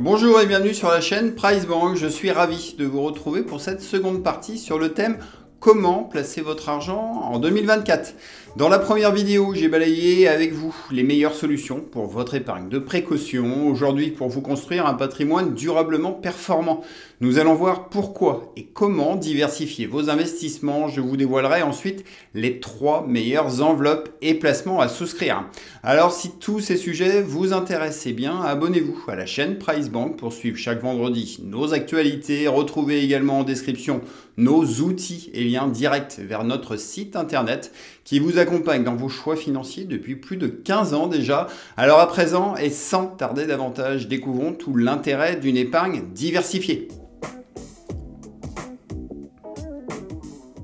Bonjour et bienvenue sur la chaîne Price Bank. Je suis ravi de vous retrouver pour cette seconde partie sur le thème comment placer votre argent en 2024. Dans la première vidéo, j'ai balayé avec vous les meilleures solutions pour votre épargne de précaution. Aujourd'hui, pour vous construire un patrimoine durablement performant. Nous allons voir pourquoi et comment diversifier vos investissements. Je vous dévoilerai ensuite les 3 meilleures enveloppes et placements à souscrire. Alors, si tous ces sujets vous intéressent, eh bien, abonnez-vous à la chaîne Price Bank pour suivre chaque vendredi nos actualités. Retrouvez également en description nos outils et liens directs vers notre site internet qui vous accompagne dans vos choix financiers depuis plus de 15 ans déjà. Alors à présent, et sans tarder davantage, découvrons tout l'intérêt d'une épargne diversifiée.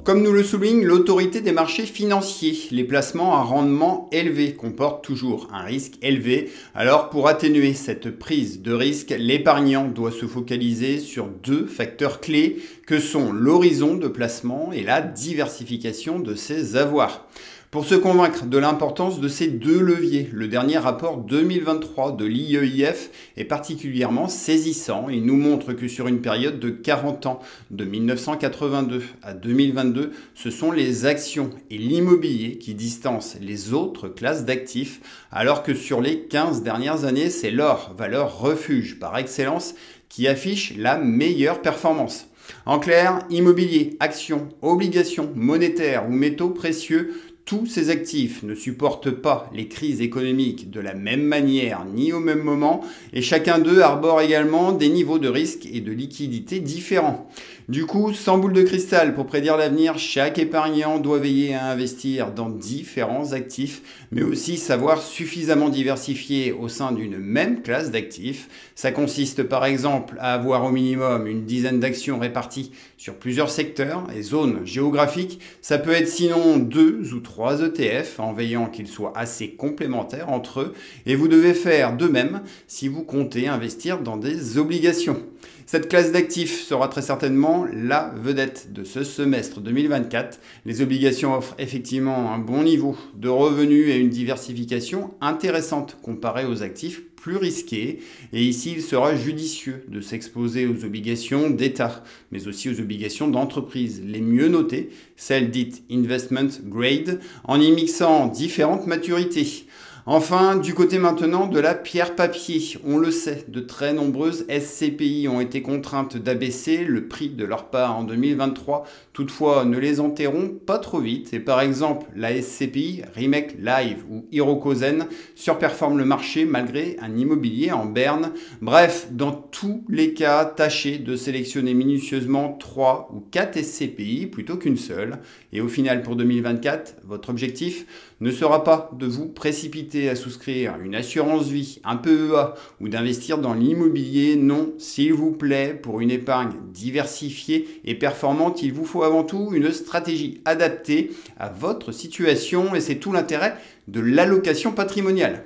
Comme nous le souligne l'autorité des marchés financiers, les placements à rendement élevé comportent toujours un risque élevé. Alors pour atténuer cette prise de risque, l'épargnant doit se focaliser sur 2 facteurs clés que sont l'horizon de placement et la diversification de ses avoirs. Pour se convaincre de l'importance de ces 2 leviers, le dernier rapport 2023 de l'IEIF est particulièrement saisissant. Il nous montre que sur une période de 40 ans, de 1982 à 2022, ce sont les actions et l'immobilier qui distancent les autres classes d'actifs, alors que sur les 15 dernières années, c'est l'or, valeur refuge par excellence, qui affiche la meilleure performance. En clair, immobilier, actions, obligations, monétaires ou métaux précieux, tous ces actifs ne supportent pas les crises économiques de la même manière ni au même moment et chacun d'eux arbore également des niveaux de risque et de liquidité différents. Du coup, sans boule de cristal pour prédire l'avenir, chaque épargnant doit veiller à investir dans différents actifs, mais aussi savoir suffisamment diversifier au sein d'une même classe d'actifs. Ça consiste par exemple à avoir au minimum une dizaine d'actions réparties sur plusieurs secteurs et zones géographiques. Ça peut être sinon 2 ou 3 ETF en veillant qu'ils soient assez complémentaires entre eux et vous devez faire de même si vous comptez investir dans des obligations. Cette classe d'actifs sera très certainement la vedette de ce semestre 2024. Les obligations offrent effectivement un bon niveau de revenus et une diversification intéressante comparée aux actifs plus risqués. Et ici, il sera judicieux de s'exposer aux obligations d'État, mais aussi aux obligations d'entreprise, les mieux notées, celles dites investment grade, en y mixant différentes maturités. Enfin, du côté maintenant de la pierre papier, on le sait, de très nombreuses SCPI ont été contraintes d'abaisser le prix de leur part en 2023. Toutefois, ne les enterrons pas trop vite. Et par exemple, la SCPI Remake Live ou Hirokozen surperforme le marché malgré un immobilier en berne. Bref, dans tous les cas, tâchez de sélectionner minutieusement 3 ou 4 SCPI plutôt qu'une seule. Et au final, pour 2024, votre objectif ne sera pas de vous précipiter à souscrire une assurance vie, un PEA ou d'investir dans l'immobilier. Non, s'il vous plaît, pour une épargne diversifiée et performante, il vous faut avant tout une stratégie adaptée à votre situation et c'est tout l'intérêt de l'allocation patrimoniale.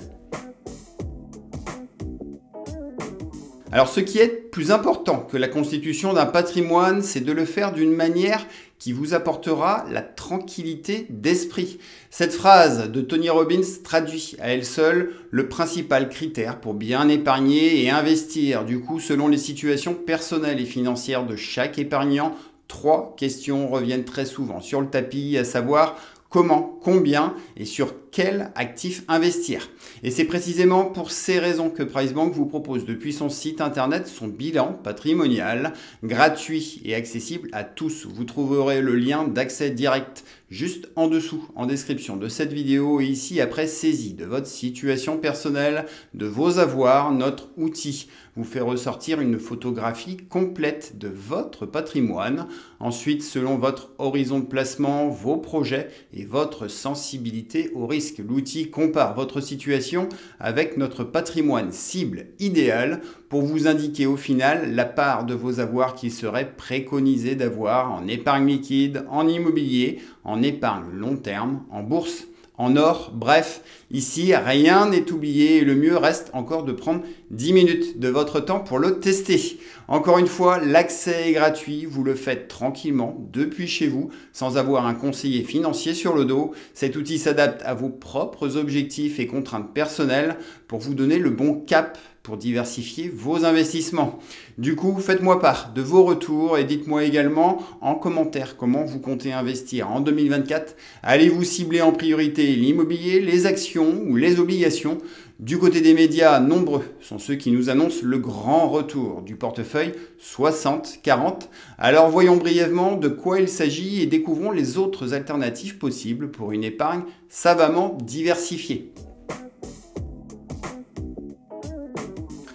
Alors ce qui est plus important que la constitution d'un patrimoine, c'est de le faire d'une manière qui vous apportera la tranquillité d'esprit. Cette phrase de Tony Robbins traduit à elle seule le principal critère pour bien épargner et investir. Du coup, selon les situations personnelles et financières de chaque épargnant, 3 questions reviennent très souvent sur le tapis, à savoir comment, combien et sur quel actif investir. Et c'est précisément pour ces raisons que Price Bank vous propose depuis son site internet son bilan patrimonial gratuit et accessible à tous. Vous trouverez le lien d'accès direct juste en dessous en description de cette vidéo et ici après saisie de votre situation personnelle, de vos avoirs, notre outil vous fait ressortir une photographie complète de votre patrimoine. Ensuite, selon votre horizon de placement, vos projets et votre sensibilité au risque, l'outil compare votre situation avec notre patrimoine cible idéal pour vous indiquer au final la part de vos avoirs qu'il serait préconisé d'avoir en épargne liquide, en immobilier, en épargne long terme, en bourse, en or. Bref, ici, rien n'est oublié et le mieux reste encore de prendre 10 minutes de votre temps pour le tester. Encore une fois, l'accès est gratuit, vous le faites tranquillement depuis chez vous sans avoir un conseiller financier sur le dos. Cet outil s'adapte à vos propres objectifs et contraintes personnelles pour vous donner le bon cap pour diversifier vos investissements. Du coup, faites-moi part de vos retours et dites-moi également en commentaire comment vous comptez investir en 2024. Allez-vous cibler en priorité l'immobilier, les actions ou les obligations? Du côté des médias, nombreux sont ceux qui nous annoncent le grand retour du portefeuille 60-40. Alors voyons brièvement de quoi il s'agit et découvrons les autres alternatives possibles pour une épargne savamment diversifiée.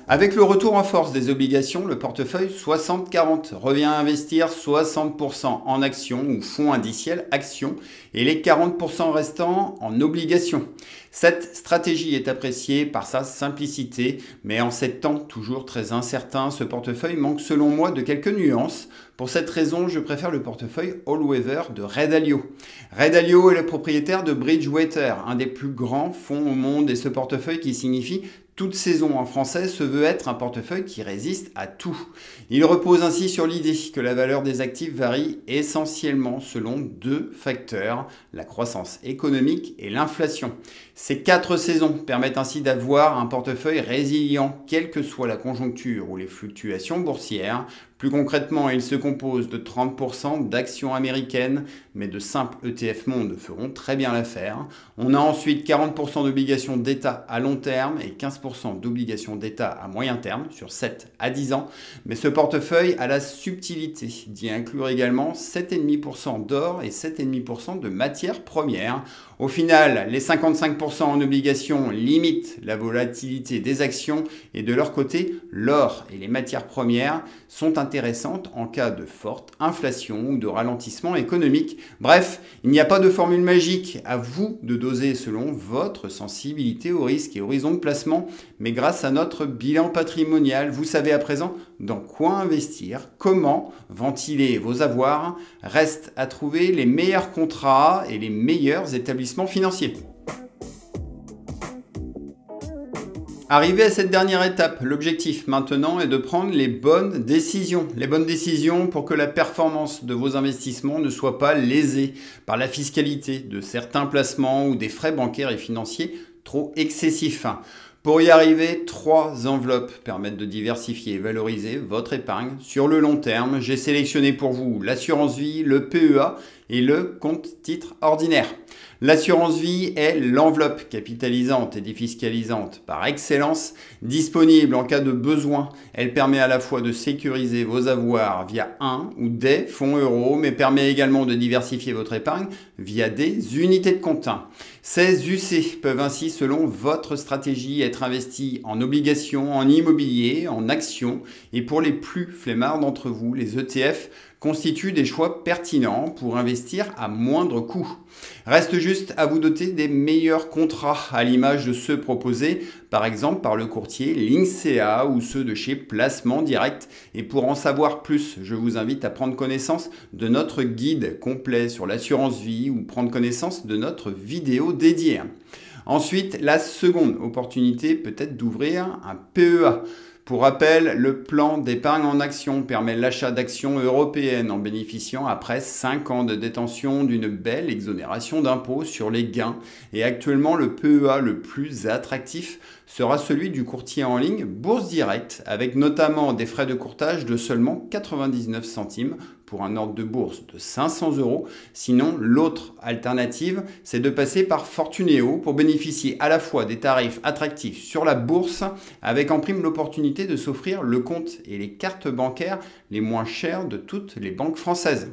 Avec le retour en force des obligations, le portefeuille 60-40 revient à investir 60% en actions ou fonds indiciels actions et les 40% restants en obligations. Cette stratégie est appréciée par sa simplicité, mais en ces temps toujours très incertains, ce portefeuille manque selon moi de quelques nuances. Pour cette raison, je préfère le portefeuille All Weather de Ray Dalio. Ray Dalio est le propriétaire de Bridgewater, un des plus grands fonds au monde, et ce portefeuille qui signifie toute saison en français se veut être un portefeuille qui résiste à tout. Il repose ainsi sur l'idée que la valeur des actifs varie essentiellement selon deux facteurs, la croissance économique et l'inflation. Ces 4 saisons permettent ainsi d'avoir un portefeuille résilient, quelle que soit la conjoncture ou les fluctuations boursières. Plus concrètement, il se compose de 30% d'actions américaines, mais de simples ETF Monde feront très bien l'affaire. On a ensuite 40% d'obligations d'État à long terme et 15% d'obligations d'État à moyen terme, sur 7 à 10 ans. Mais ce portefeuille a la subtilité d'y inclure également 7,5% d'or et 7,5% de matières premières. Au final, les 55% en obligations limitent la volatilité des actions et de leur côté, l'or et les matières premières sont intéressantes en cas de forte inflation ou de ralentissement économique. Bref, il n'y a pas de formule magique, à vous de doser selon votre sensibilité au risque et horizon de placement, mais grâce à notre bilan patrimonial, vous savez à présent dans quoi investir, comment ventiler vos avoirs. Reste à trouver les meilleurs contrats et les meilleurs établissements financiers. Arrivé à cette dernière étape, l'objectif maintenant est de prendre les bonnes décisions. Les bonnes décisions pour que la performance de vos investissements ne soit pas lésée par la fiscalité de certains placements ou des frais bancaires et financiers trop excessifs. Pour y arriver, 3 enveloppes permettent de diversifier et valoriser votre épargne sur le long terme. J'ai sélectionné pour vous l'assurance vie, le PEA et le compte titre ordinaire. L'assurance vie est l'enveloppe capitalisante et défiscalisante par excellence, disponible en cas de besoin. Elle permet à la fois de sécuriser vos avoirs via un ou des fonds euros, mais permet également de diversifier votre épargne via des unités de compte. Ces UC peuvent ainsi, selon votre stratégie, être investis en obligations, en immobilier, en actions, et pour les plus flemmards d'entre vous, les ETF constituent des choix pertinents pour investir à moindre coût. Reste juste à vous doter des meilleurs contrats à l'image de ceux proposés par exemple par le courtier Linksea ou ceux de chez Placement Direct. Et pour en savoir plus, je vous invite à prendre connaissance de notre guide complet sur l'assurance vie ou prendre connaissance de notre vidéo dédiée. Ensuite, la seconde opportunité peut être d'ouvrir un PEA. Pour rappel, le plan d'épargne en action permet l'achat d'actions européennes en bénéficiant après 5 ans de détention d'une belle exonération d'impôt sur les gains. Et actuellement, le PEA le plus attractif sera celui du courtier en ligne Bourse Direct, avec notamment des frais de courtage de seulement 99 centimes pour un ordre de bourse de 500 €. Sinon, l'autre alternative, c'est de passer par Fortuneo pour bénéficier à la fois des tarifs attractifs sur la bourse, avec en prime l'opportunité de s'offrir le compte et les cartes bancaires les moins chères de toutes les banques françaises.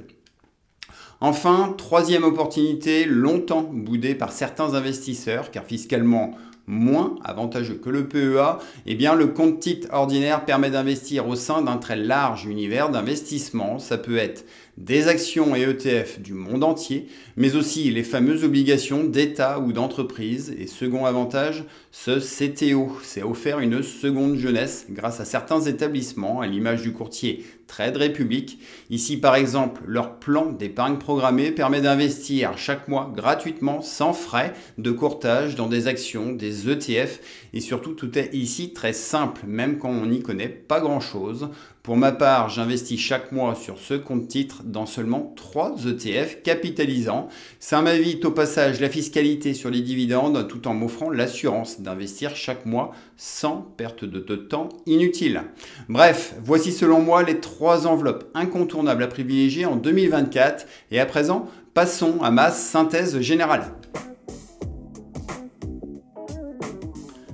Enfin, troisième opportunité, longtemps boudée par certains investisseurs, car fiscalement moins avantageux que le PEA, eh bien le compte titre ordinaire permet d'investir au sein d'un très large univers d'investissement. Ça peut être des actions et ETF du monde entier, mais aussi les fameuses obligations d'État ou d'entreprise. Et second avantage, ce CTO s'est offert une seconde jeunesse grâce à certains établissements, à l'image du courtier Trade Republic. Ici par exemple, leur plan d'épargne programmée permet d'investir chaque mois gratuitement sans frais de courtage dans des actions, des ETF, et surtout tout est ici très simple, même quand on n'y connaît pas grand chose. Pour ma part, j'investis chaque mois sur ce compte titre dans seulement 3 ETF capitalisants. Ça m'évite au passage la fiscalité sur les dividendes tout en m'offrant l'assurance d'investir chaque mois sans perte de temps inutile. Bref, voici selon moi les 3 enveloppes incontournables à privilégier en 2024 et à présent, passons à ma synthèse générale.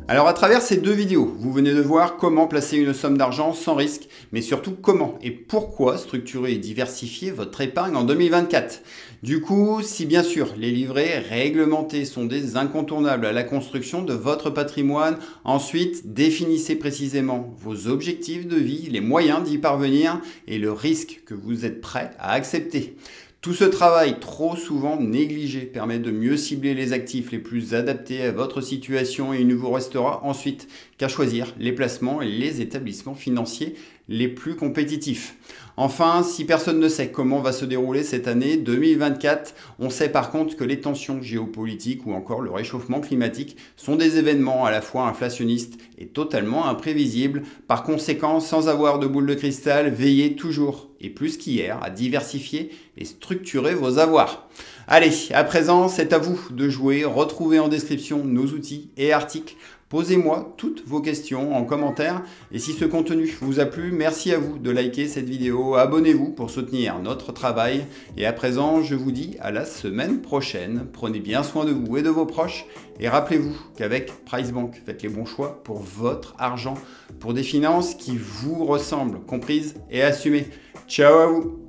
Alors à travers ces 2 vidéos, vous venez de voir comment placer une somme d'argent sans risque, mais surtout comment et pourquoi structurer et diversifier votre épargne en 2024. Du coup, si bien sûr les livrets réglementés sont des incontournables à la construction de votre patrimoine, ensuite définissez précisément vos objectifs de vie, les moyens d'y parvenir et le risque que vous êtes prêt à accepter. Tout ce travail trop souvent négligé permet de mieux cibler les actifs les plus adaptés à votre situation et il ne vous restera ensuite qu'à choisir les placements et les établissements financiers les plus compétitifs. Enfin, si personne ne sait comment va se dérouler cette année 2024, on sait par contre que les tensions géopolitiques ou encore le réchauffement climatique sont des événements à la fois inflationnistes et totalement imprévisibles. Par conséquent, sans avoir de boule de cristal, veillez toujours et plus qu'hier à diversifier et structurer vos avoirs. Allez, à présent, c'est à vous de jouer. Retrouvez en description nos outils et articles. Posez-moi toutes vos questions en commentaire et si ce contenu vous a plu, merci à vous de liker cette vidéo, abonnez-vous pour soutenir notre travail et à présent je vous dis à la semaine prochaine, prenez bien soin de vous et de vos proches et rappelez-vous qu'avec PriceBank, faites les bons choix pour votre argent, pour des finances qui vous ressemblent, comprises et assumées. Ciao à vous!